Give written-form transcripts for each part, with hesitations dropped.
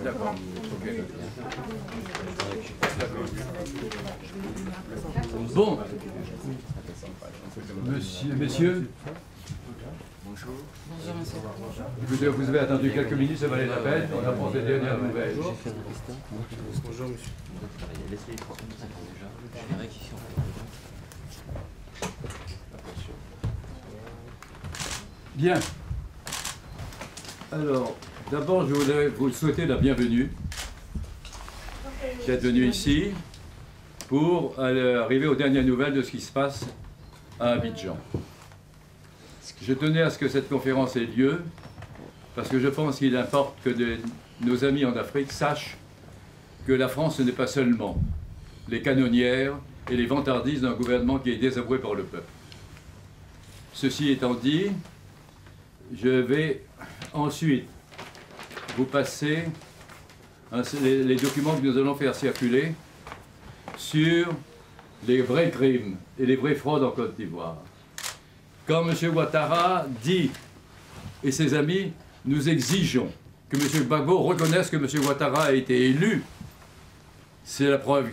D'accord. Bon. Messieurs. Bonjour. Bonjour, monsieur. Écoutez, vous avez attendu quelques minutes, ça valait la peine. On apprend des dernières nouvelles. Bonjour, monsieur. Bien. Alors, d'abord, je voudrais vous souhaiter la bienvenue d'être venu ici pour arriver aux dernières nouvelles de ce qui se passe à Abidjan. Je tenais à ce que cette conférence ait lieu parce que je pense qu'il importe que nos amis en Afrique sachent que la France, ce n'est pas seulement les canonnières et les vantardises d'un gouvernement qui est désavoué par le peuple. Ceci étant dit, je vais ensuite vous passer les documents que nous allons faire circuler sur les vrais crimes et les vraies fraudes en Côte d'Ivoire. Quand M. Ouattara dit, et ses amis, nous exigeons que M. Gbagbo reconnaisse que M. Ouattara a été élu, c'est la preuve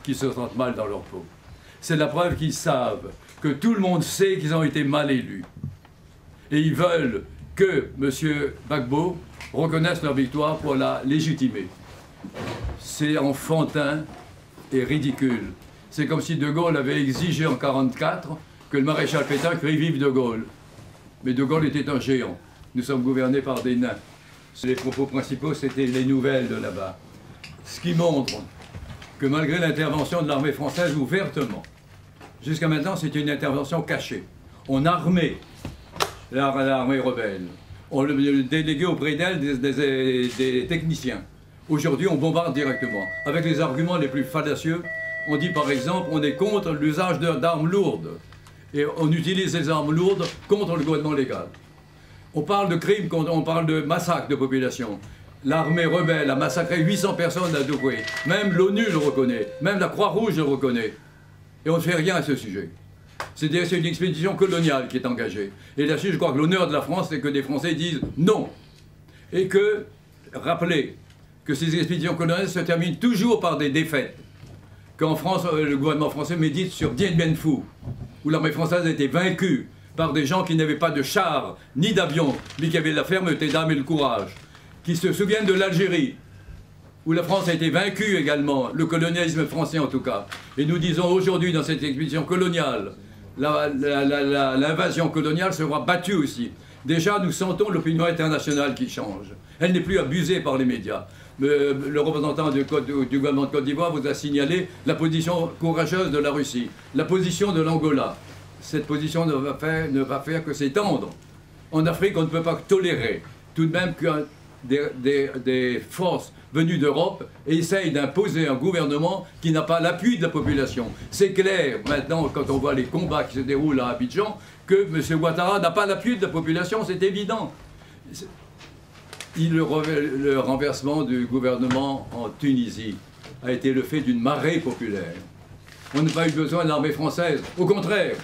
qu'ils se sentent mal dans leur peau. C'est la preuve qu'ils savent que tout le monde sait qu'ils ont été mal élus. Et ils veulent que M. Gbagbo reconnaisse leur victoire pour la légitimer. C'est enfantin et ridicule. C'est comme si De Gaulle avait exigé en 1944 que le maréchal Pétain crie « Vive De Gaulle ». Mais De Gaulle était un géant. Nous sommes gouvernés par des nains. Les propos principaux, c'était les nouvelles de là-bas. Ce qui montre que malgré l'intervention de l'armée française ouvertement, jusqu'à maintenant, c'était une intervention cachée. On armait l'armée rebelle. On déléguait auprès d'elle des techniciens. Aujourd'hui, on bombarde directement, avec les arguments les plus fallacieux. On dit par exemple, on est contre l'usage d'armes lourdes. Et on utilise les armes lourdes contre le gouvernement légal. On parle de crimes, on parle de massacres de population. L'armée rebelle a massacré 800 personnes à Douai. Même l'ONU le reconnaît, même la Croix-Rouge le reconnaît. Et on ne fait rien à ce sujet. C'est une expédition coloniale qui est engagée. Et là-dessus, je crois que l'honneur de la France, c'est que des Français disent non. Et que, rappelez que ces expéditions coloniales se terminent toujours par des défaites. Qu'en France, le gouvernement français médite sur Dien Bien Phu, où l'armée française a été vaincue par des gens qui n'avaient pas de chars ni d'avions, mais qui avaient la fermeté d'âme et le courage, qui se souviennent de l'Algérie, où la France a été vaincue également, le colonialisme français en tout cas. Et nous disons aujourd'hui dans cette expédition coloniale, l'invasion coloniale sera battue aussi. Déjà, nous sentons l'opinion internationale qui change. Elle n'est plus abusée par les médias. Le représentant du gouvernement de Côte d'Ivoire vous a signalé la position courageuse de la Russie, la position de l'Angola. Cette position ne va faire que s'étendre. En Afrique, on ne peut pas tolérer tout de même que des forces venues d'Europe essayent d'imposer un gouvernement qui n'a pas l'appui de la population. C'est clair maintenant, quand on voit les combats qui se déroulent à Abidjan, que M. Ouattara n'a pas l'appui de la population, c'est évident. Le renversement du gouvernement en Tunisie a été le fait d'une marée populaire. On n'a pas eu besoin de l'armée française. Au contraire,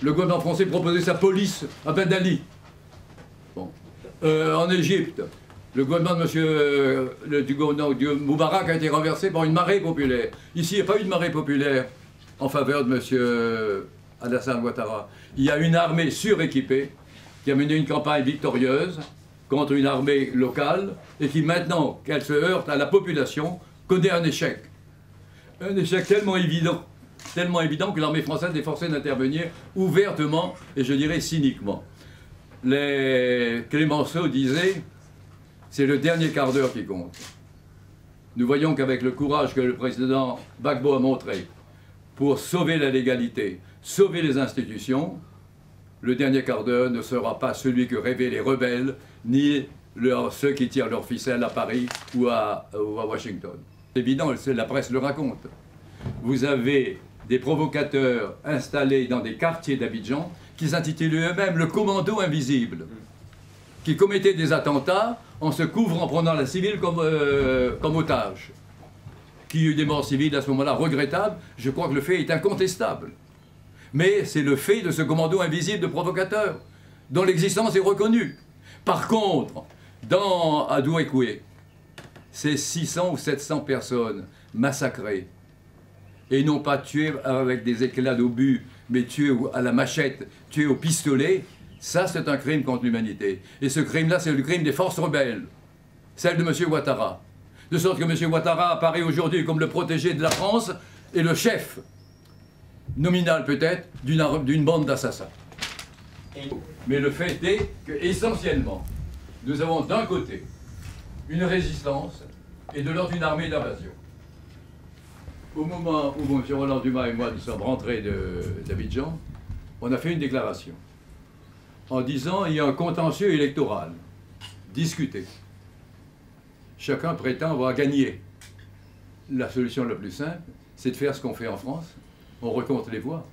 le gouvernement français proposait sa police à Ben Ali. Bon. En Égypte, le gouvernement de Moubarak a été renversé par une marée populaire. Ici, il n'y a pas eu de marée populaire en faveur de M. Alassane Ouattara. Il y a une armée suréquipée qui a mené une campagne victorieuse contre une armée locale et qui, maintenant qu'elle se heurte à la population, connaît un échec. Un échec tellement évident que l'armée française est forcée d'intervenir ouvertement et je dirais cyniquement. Clémenceau disait « c'est le dernier quart d'heure qui compte ». Nous voyons qu'avec le courage que le président Gbagbo a montré pour sauver la légalité, sauver les institutions, le dernier quart d'heure ne sera pas celui que rêvaient les rebelles, ni ceux qui tirent leurs ficelles à Paris ou à Washington. C'est évident, la presse le raconte. Vous avez des provocateurs installés dans des quartiers d'Abidjan qui s'intitulaient eux-mêmes le commando invisible, qui commettaient des attentats en se couvrant, en prenant la civile comme otage. Qu'il y ait eu des morts civiles à ce moment-là regrettables, je crois que le fait est incontestable. Mais c'est le fait de ce commando invisible de provocateurs, dont l'existence est reconnue. Par contre, À Douekoué, c'est 600 ou 700 personnes massacrées. Et non pas tuées avec des éclats d'obus, mais tuées à la machette, tuées au pistolet. Ça, c'est un crime contre l'humanité. Et ce crime-là, c'est le crime des forces rebelles. Celle de M. Ouattara. De sorte que M. Ouattara apparaît aujourd'hui comme le protégé de la France et le chef, nominal peut-être, d'une bande d'assassins. Mais le fait est qu'essentiellement, nous avons d'un côté une résistance et de l'autre une armée d'invasion. Au moment où M. Roland Dumas et moi nous sommes rentrés d'Abidjan, on a fait une déclaration en disant il y a un contentieux électoral discuté. Chacun prétend avoir gagné. La solution la plus simple, c'est de faire ce qu'on fait en France. On recompte les voix.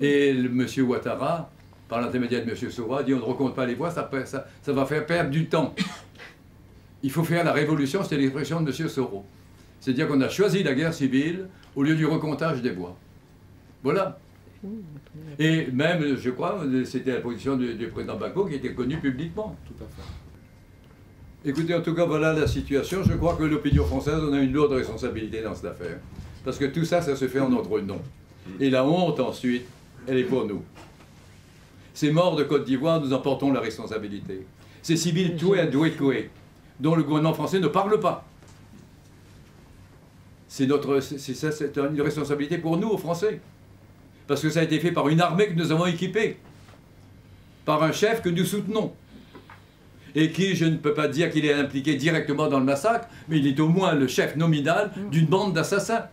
Et M. Ouattara, par l'intermédiaire de M. Sora, dit on ne recompte pas les voix, ça va faire perdre du temps. Il faut faire la révolution, c'est l'expression de M. Soro. C'est-à-dire qu'on a choisi la guerre civile au lieu du recomptage des voix. Voilà. Et même, je crois, c'était la position du président Gbagbo qui était connue publiquement. Tout à fait. Écoutez, en tout cas, voilà la situation. Je crois que l'opinion française, on a une lourde responsabilité dans cette affaire. Parce que tout ça, ça se fait en notre nom. Et la honte, ensuite, elle est pour nous. Ces morts de Côte d'Ivoire, nous en portons la responsabilité. Ces civils tués à Douekoué, dont le gouvernement français ne parle pas. C'est une responsabilité pour nous, aux Français. Parce que ça a été fait par une armée que nous avons équipée. Par un chef que nous soutenons. Et qui, je ne peux pas dire qu'il est impliqué directement dans le massacre, mais il est au moins le chef nominal d'une bande d'assassins.